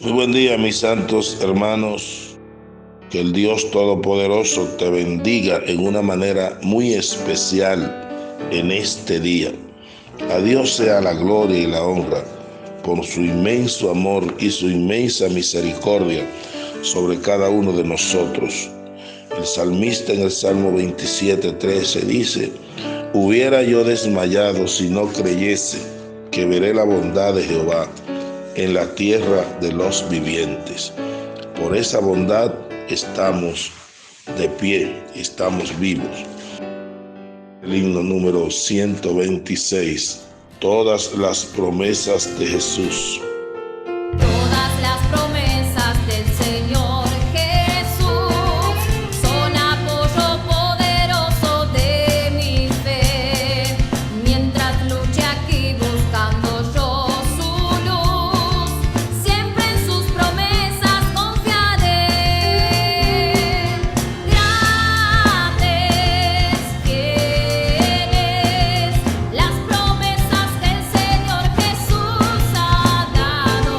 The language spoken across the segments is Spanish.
Muy buen día, mis santos hermanos. Que el Dios Todopoderoso te bendiga en una manera muy especial en este día. A Dios sea la gloria y la honra por su inmenso amor y su inmensa misericordia sobre cada uno de nosotros. El salmista en el Salmo 27:13 dice: hubiera yo desmayado si no creyese que veré la bondad de Jehová en la tierra de los vivientes. Por esa bondad estamos de pie, estamos vivos. El himno número 126, todas las promesas de Jesús. Todas las promesas del Señor Jesús son apoyo poderoso de mi fe. Mientras luche aquí buscando yo su luz, siempre en sus promesas confiaré. Grandes, fieles, las promesas que el Señor Jesús ha dado.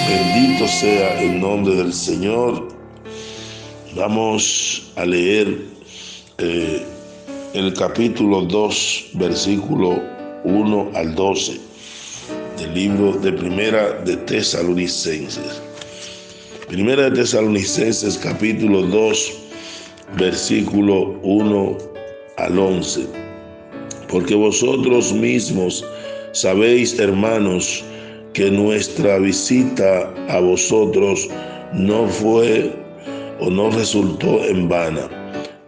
Bendito sea el nombre del Señor. Vamos a leer el capítulo 2, versículo 1 al 12 del libro de Primera de Tesalonicenses. Primera de Tesalonicenses, capítulo 2, versículo 1 al 11. Porque vosotros mismos sabéis, hermanos, que nuestra visita a vosotros no fue o no resultó en vana,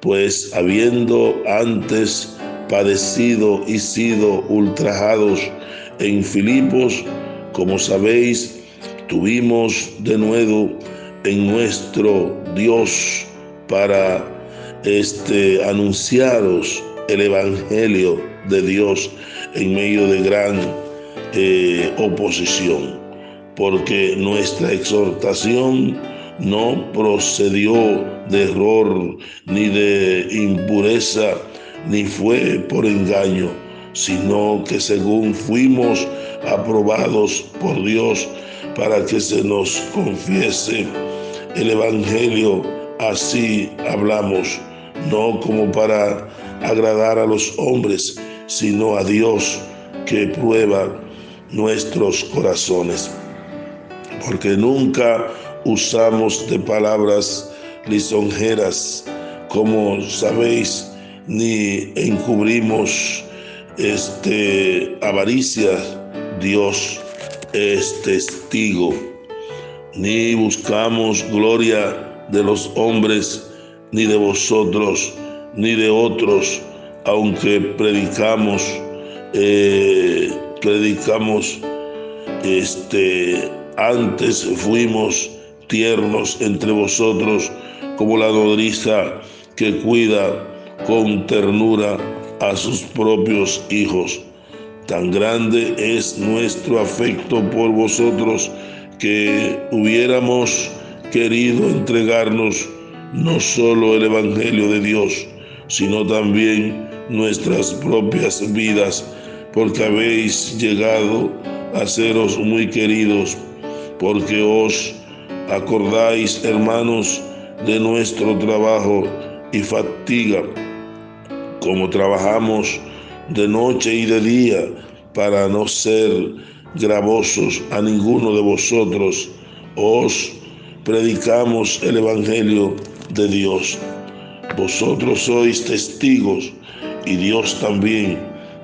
pues habiendo antes padecido y sido ultrajados en Filipos, como sabéis, tuvimos de nuevo en nuestro Dios para anunciaros el Evangelio de Dios en medio de gran oposición, porque nuestra exhortación no procedió de error ni de impureza, ni fue por engaño, sino que según fuimos aprobados por Dios para que se nos confiese el Evangelio, así hablamos, no como para agradar a los hombres, sino a Dios que prueba nuestros corazones, porque nunca usamos de palabras lisonjeras, como sabéis, ni encubrimos avaricia. Dios es testigo. Ni buscamos gloria de los hombres, ni de vosotros, ni de otros, aunque predicamos antes fuimos tiernos entre vosotros, como la nodriza que cuida con ternura a sus propios hijos. Tan grande es nuestro afecto por vosotros que hubiéramos querido entregarnos no solo el Evangelio de Dios, sino también nuestras propias vidas, porque habéis llegado a seros muy queridos, porque os acordáis, hermanos, de nuestro trabajo y fatiga, como trabajamos de noche y de día para no ser gravosos a ninguno de vosotros. Os predicamos el Evangelio de Dios. Vosotros sois testigos, y Dios también,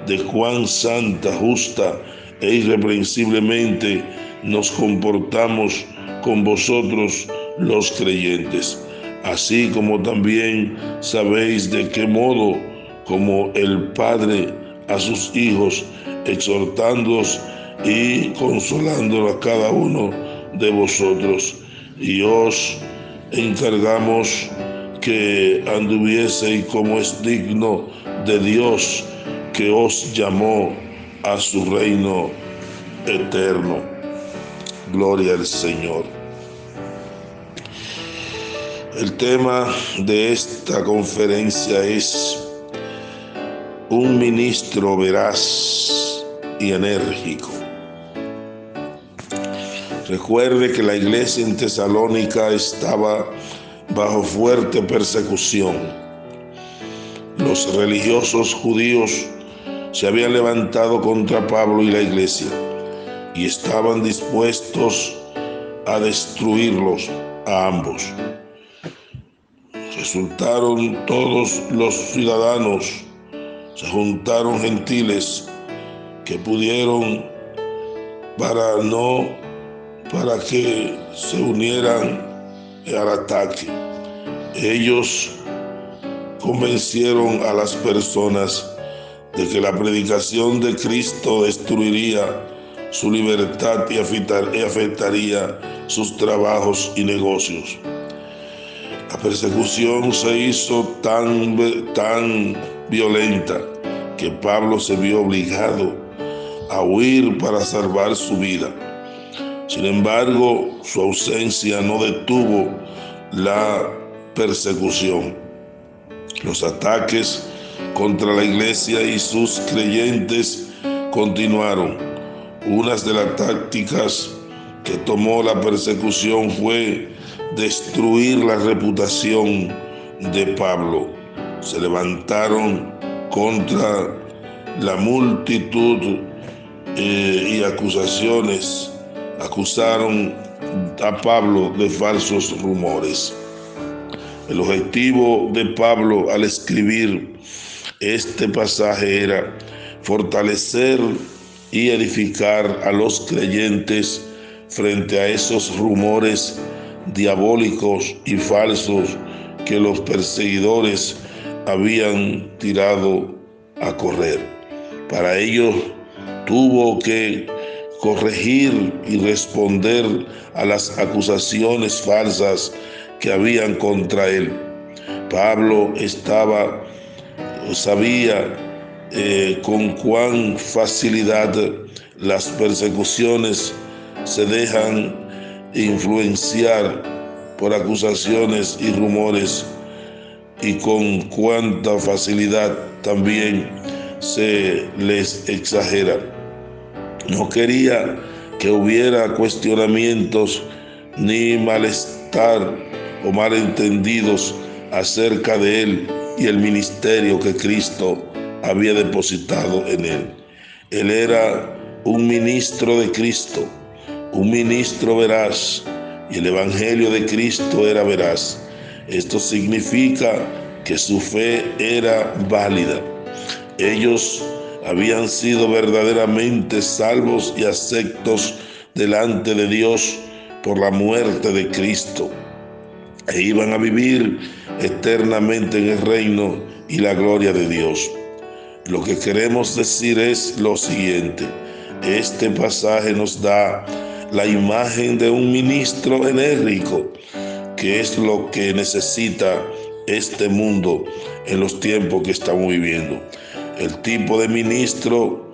de cuán santa, justa e irreprensiblemente nos comportamos con vosotros los creyentes, así como también sabéis de qué modo, como el Padre a sus hijos, exhortándoos y consolando a cada uno de vosotros, y os encargamos que anduvieseis como es digno de Dios, que os llamó a su reino eterno. Gloria al Señor. El tema de esta conferencia es un ministro veraz y enérgico. Recuerde que la iglesia en Tesalónica estaba bajo fuerte persecución. Los religiosos judíos se habían levantado contra Pablo y la iglesia y estaban dispuestos a destruirlos a ambos. Resultaron todos los ciudadanos, se juntaron gentiles que pudieron para que se unieran al ataque. Ellos convencieron a las personas de que la predicación de Cristo destruiría su libertad y afectaría sus trabajos y negocios. La persecución se hizo tan violenta que Pablo se vio obligado a huir para salvar su vida. Sin embargo, su ausencia no detuvo la persecución. Los ataques contra la iglesia y sus creyentes continuaron. Una de las tácticas que tomó la persecución fue destruir la reputación de Pablo. Se levantaron contra la multitud y acusaron a Pablo de falsos rumores. El objetivo de Pablo al escribir este pasaje era fortalecer y edificar a los creyentes frente a esos rumores diabólicos y falsos que los perseguidores habían tirado a correr. Para ello tuvo que corregir y responder a las acusaciones falsas que habían contra él. Pablo sabía con cuán facilidad las persecuciones se dejan influenciar por acusaciones y rumores, y con cuánta facilidad también se les exagera. No quería que hubiera cuestionamientos ni malestar o malentendidos acerca de él y el ministerio que Cristo había depositado en él. Él era un ministro de Cristo, un ministro veraz, y el evangelio de Cristo era veraz. Esto significa que su fe era válida. Ellos habían sido verdaderamente salvos y aceptos delante de Dios por la muerte de Cristo, e iban a vivir eternamente en el reino y la gloria de Dios. Lo que queremos decir es lo siguiente: este pasaje nos da la imagen de un ministro enérgico, que es lo que necesita este mundo en los tiempos que estamos viviendo. El tipo de ministro,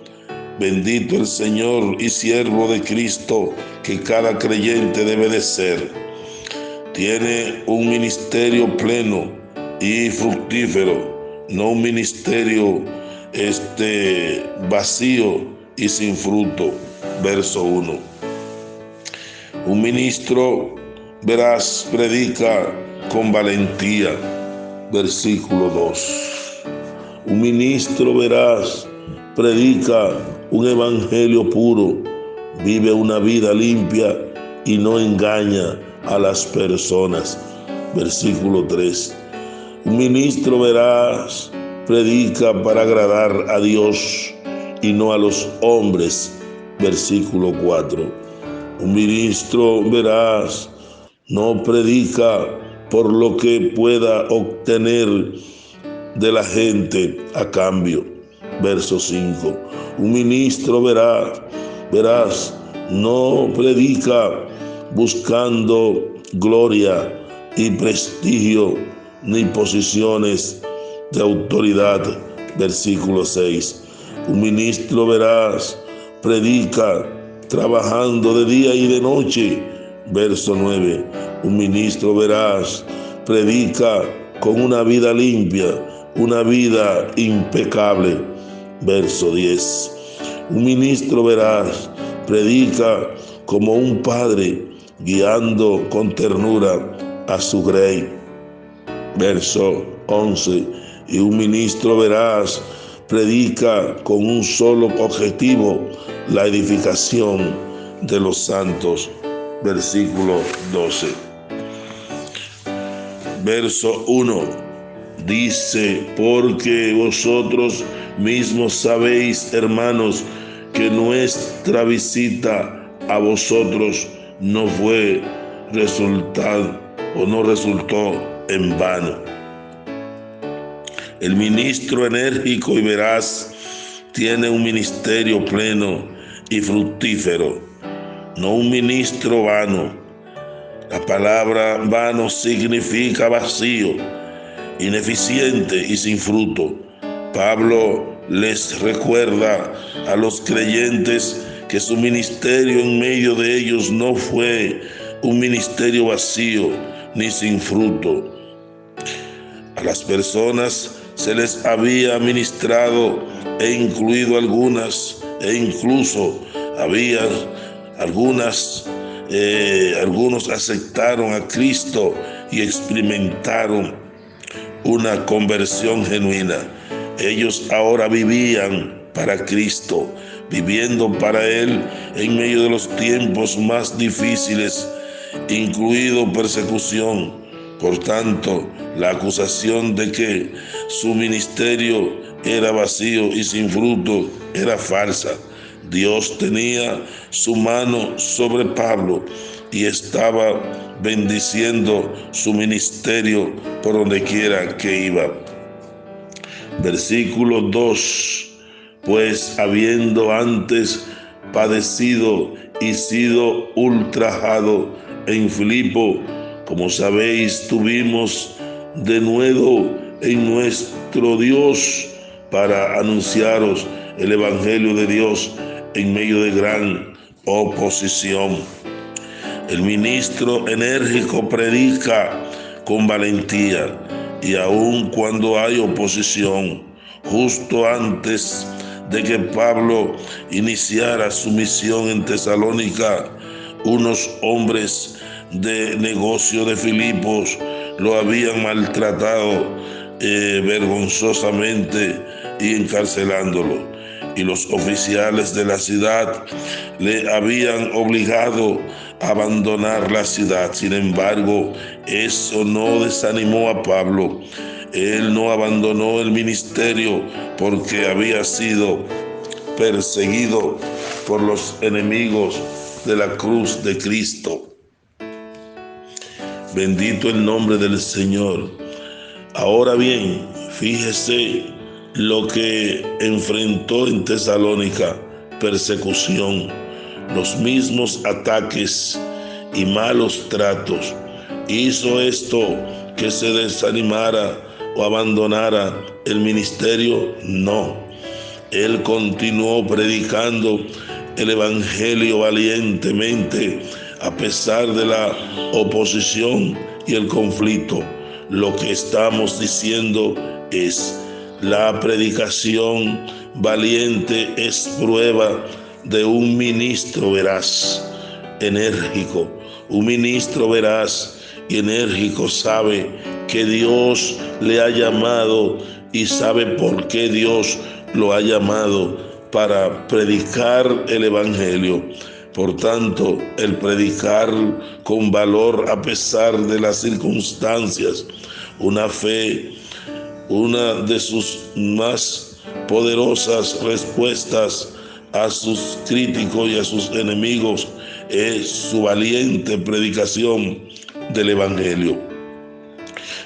bendito el Señor y siervo de Cristo, que cada creyente debe de ser. Tiene un ministerio pleno y fructífero, no un ministerio vacío y sin fruto. Verso 1. Un ministro veraz predica con valentía. Versículo 2. Un ministro veraz predica un evangelio puro, vive una vida limpia y no engaña a las personas. versículo 3. Un ministro veraz predica para agradar a Dios y no a los hombres, versículo 4. Un ministro veraz no predica por lo que pueda obtener de la gente a cambio, verso 5. Un ministro veraz no predica buscando gloria y prestigio ni posiciones de autoridad, versículo 6. Un ministro veraz predica trabajando de día y de noche, verso 9. Un ministro veraz predica con una vida limpia, una vida impecable, verso 10. Un ministro veraz predica como un padre guiando con ternura a su grey, verso 11. Y un ministro veraz predica con un solo objetivo, la edificación de los santos, versículo 12. Verso 1 dice: porque vosotros mismos sabéis, hermanos, que nuestra visita a vosotros no resultó en vano. El ministro enérgico y veraz tiene un ministerio pleno y fructífero, no un ministro vano. La palabra vano significa vacío, ineficiente y sin fruto. Pablo les recuerda a los creyentes que su ministerio en medio de ellos no fue un ministerio vacío ni sin fruto. A las personas se les había ministrado incluso algunos aceptaron a Cristo y experimentaron una conversión genuina. Ellos ahora vivían para Cristo, viviendo para Él en medio de los tiempos más difíciles, incluido persecución. Por tanto, la acusación de que su ministerio era vacío y sin fruto era falsa. Dios tenía su mano sobre Pablo y estaba bendiciendo su ministerio por donde quiera que iba. Versículo 2. Pues habiendo antes padecido y sido ultrajado en Filipo, como sabéis, tuvimos de nuevo en nuestro Dios para anunciaros el Evangelio de Dios en medio de gran oposición. El ministro enérgico predica con valentía y aun cuando hay oposición. Justo antes de que Pablo iniciara su misión en Tesalónica, unos hombres de negocio de Filipos lo habían maltratado vergonzosamente y encarcelándolo. Y los oficiales de la ciudad le habían obligado a abandonar la ciudad. Sin embargo, eso no desanimó a Pablo. Él no abandonó el ministerio porque había sido perseguido por los enemigos de la cruz de Cristo. Bendito el nombre del Señor. Ahora bien, fíjese lo que enfrentó en Tesalónica: persecución, los mismos ataques y malos tratos. ¿Hizo esto que se desanimara o abandonara el ministerio? No. Él continuó predicando el Evangelio valientemente a pesar de la oposición y el conflicto. Lo que estamos diciendo es: la predicación valiente es prueba de un ministro veraz, enérgico. Un ministro veraz y enérgico sabe que Dios le ha llamado y sabe por qué Dios lo ha llamado para predicar el Evangelio. Por tanto, el predicar con valor a pesar de las circunstancias, una fe, una de sus más poderosas respuestas a sus críticos y a sus enemigos es su valiente predicación del Evangelio.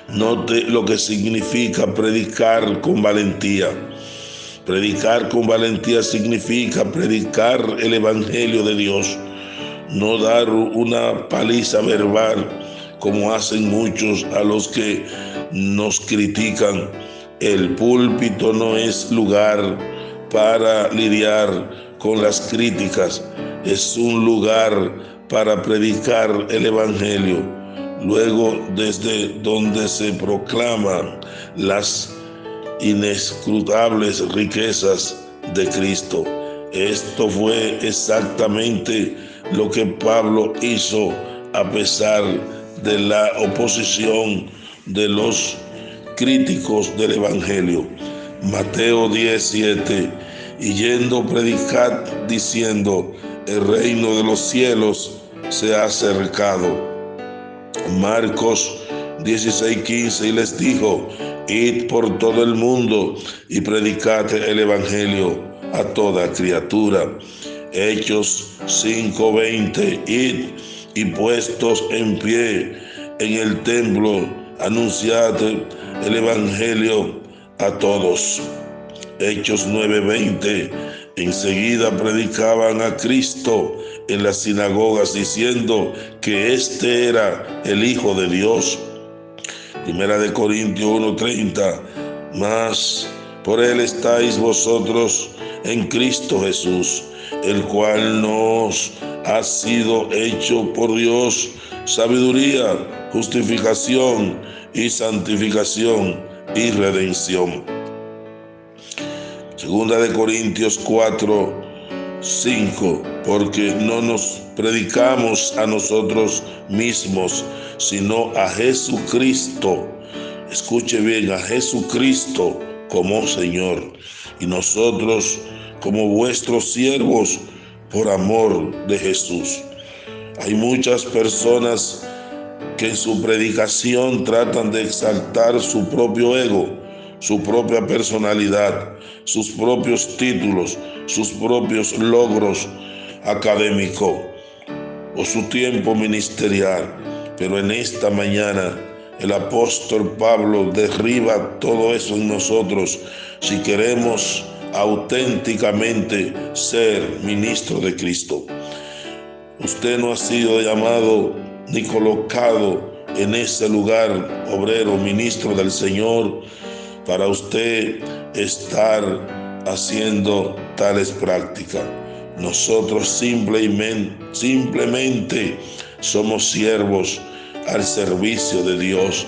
Note lo que significa predicar con valentía. Predicar con valentía significa predicar el Evangelio de Dios, no dar una paliza verbal como hacen muchos a los que nos critican. El púlpito no es lugar para lidiar con las críticas, es un lugar para predicar el Evangelio. Luego, desde donde se proclaman las inescrutables riquezas de Cristo. Esto fue exactamente lo que Pablo hizo a pesar de la oposición de los críticos del Evangelio. Mateo 17, y yendo predicad diciendo, el reino de los cielos se ha acercado. Marcos 16:15, y les dijo, id por todo el mundo y predicad el Evangelio a toda criatura. Hechos 5:20, id y puestos en pie en el templo, anunciad el Evangelio a todos. Hechos 9:20, enseguida predicaban a Cristo en las sinagogas diciendo que este era el Hijo de Dios. Primera de Corintios 1:30, mas por él estáis vosotros en Cristo Jesús, el cual nos ha sido hecho por Dios sabiduría, justificación y santificación y redención. Segunda de Corintios 4:5, porque no nos predicamos a nosotros mismos, sino a Jesucristo. Escuche bien, a Jesucristo como Señor, y nosotros como vuestros siervos por amor de Jesús. Hay muchas personas que en su predicación tratan de exaltar su propio ego, su propia personalidad, sus propios títulos, sus propios logros académicos o su tiempo ministerial. Pero en esta mañana el apóstol Pablo derriba todo eso en nosotros si queremos auténticamente ser ministro de Cristo. Usted no ha sido llamado ni colocado en ese lugar, obrero, ministro del Señor, para usted estar haciendo tales prácticas. Nosotros simplemente somos siervos al servicio de Dios,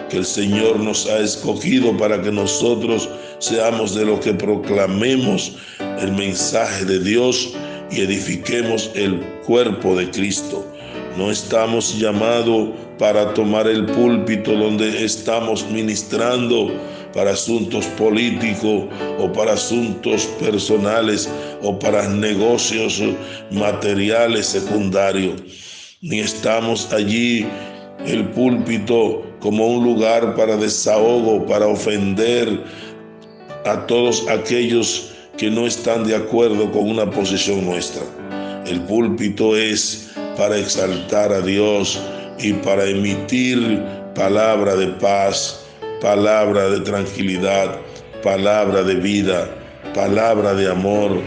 que el Señor nos ha escogido para que nosotros seamos de los que proclamemos el mensaje de Dios y edifiquemos el cuerpo de Cristo. No estamos llamados para tomar el púlpito donde estamos ministrando para asuntos políticos o para asuntos personales o para negocios materiales secundarios. Ni estamos allí el púlpito como un lugar para desahogo, para ofender a todos aquellos que no están de acuerdo con una posición nuestra. El púlpito es para exaltar a Dios y para emitir palabra de paz, palabra de tranquilidad, palabra de vida, palabra de amor,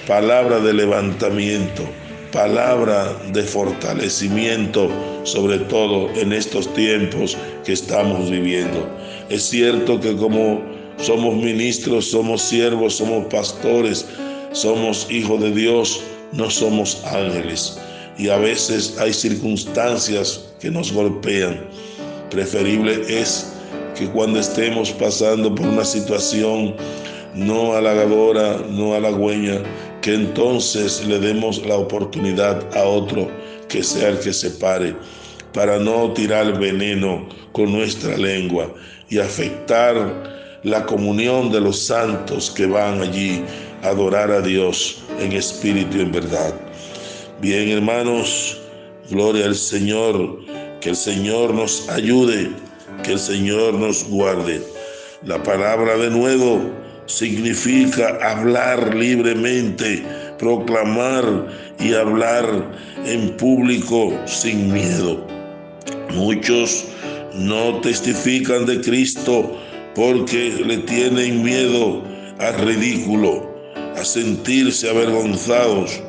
palabra de levantamiento, palabra de fortalecimiento, sobre todo en estos tiempos que estamos viviendo. Es cierto que como somos ministros, somos siervos, somos pastores, somos hijos de Dios, no somos ángeles. Y a veces hay circunstancias que nos golpean. Preferible es que cuando estemos pasando por una situación no halagadora, no halagüeña, que entonces le demos la oportunidad a otro que sea el que se pare, para no tirar veneno con nuestra lengua y afectar la comunión de los santos que van allí a adorar a Dios en espíritu y en verdad. Bien, hermanos, gloria al Señor. Que el Señor nos ayude, que el Señor nos guarde. La palabra de nuevo significa hablar libremente, proclamar y hablar en público sin miedo. Muchos no testifican de Cristo porque le tienen miedo al ridículo, a sentirse avergonzados,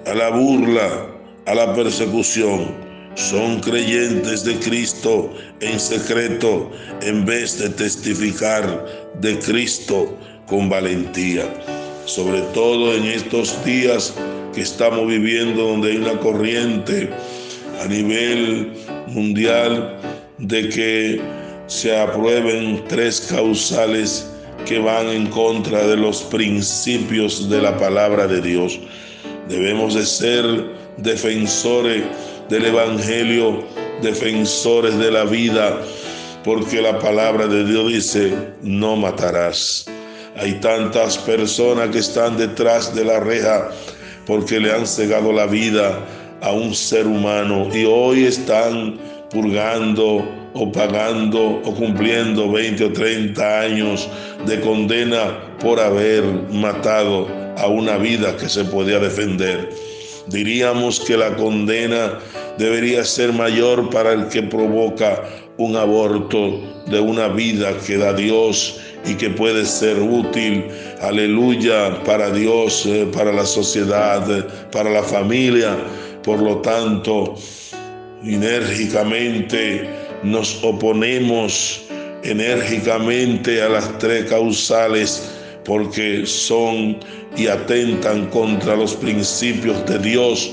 a la burla, a la persecución. Son creyentes de Cristo en secreto en vez de testificar de Cristo con valentía. Sobre todo en estos días que estamos viviendo, donde hay una corriente a nivel mundial de que se aprueben 3 causales que van en contra de los principios de la palabra de Dios. Debemos de ser defensores del Evangelio, defensores de la vida, porque la palabra de Dios dice: no matarás. Hay tantas personas que están detrás de la reja porque le han cegado la vida a un ser humano y hoy están purgando o pagando o cumpliendo 20 o 30 años de condena por haber matado a una vida que se podía defender. Diríamos que la condena debería ser mayor para el que provoca un aborto de una vida que da Dios y que puede ser útil, aleluya, para Dios, para la sociedad, para la familia. Por lo tanto, enérgicamente nos oponemos enérgicamente a las 3 causales, porque son y atentan contra los principios de Dios.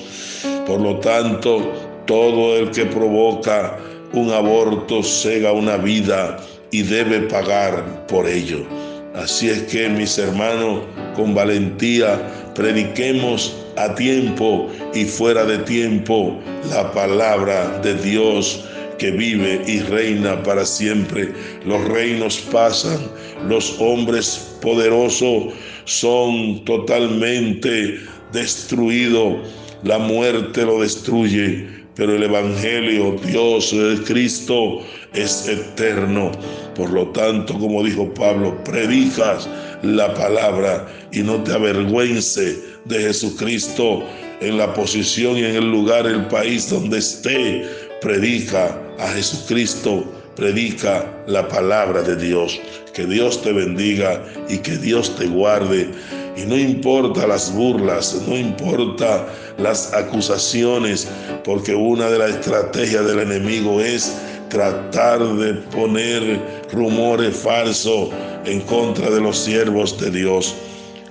Por lo tanto, todo el que provoca un aborto cega una vida y debe pagar por ello. Así es que, mis hermanos, con valentía prediquemos a tiempo y fuera de tiempo la palabra de Dios, que vive y reina para siempre. Los reinos pasan, los hombres poderosos son totalmente destruidos, la muerte lo destruye, pero el Evangelio, Dios, Cristo, es eterno. Por lo tanto, como dijo Pablo, predicas la palabra y no te avergüences de Jesucristo en la posición y en el lugar, el país donde esté. Predica a Jesucristo, predica la palabra de Dios. Que Dios te bendiga y que Dios te guarde. Y no importa las burlas, no importa las acusaciones, porque una de las estrategias del enemigo es tratar de poner rumores falsos en contra de los siervos de Dios.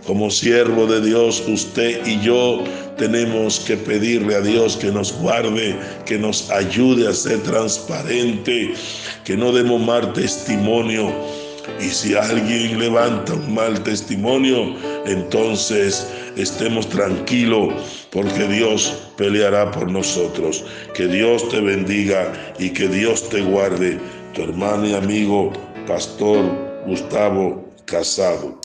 Como siervo de Dios, usted y yo tenemos que pedirle a Dios que nos guarde, que nos ayude a ser transparente, que no demos mal testimonio. Y si alguien levanta un mal testimonio, entonces estemos tranquilos, porque Dios peleará por nosotros. Que Dios te bendiga y que Dios te guarde. Tu hermano y amigo, Pastor Gustavo Casado.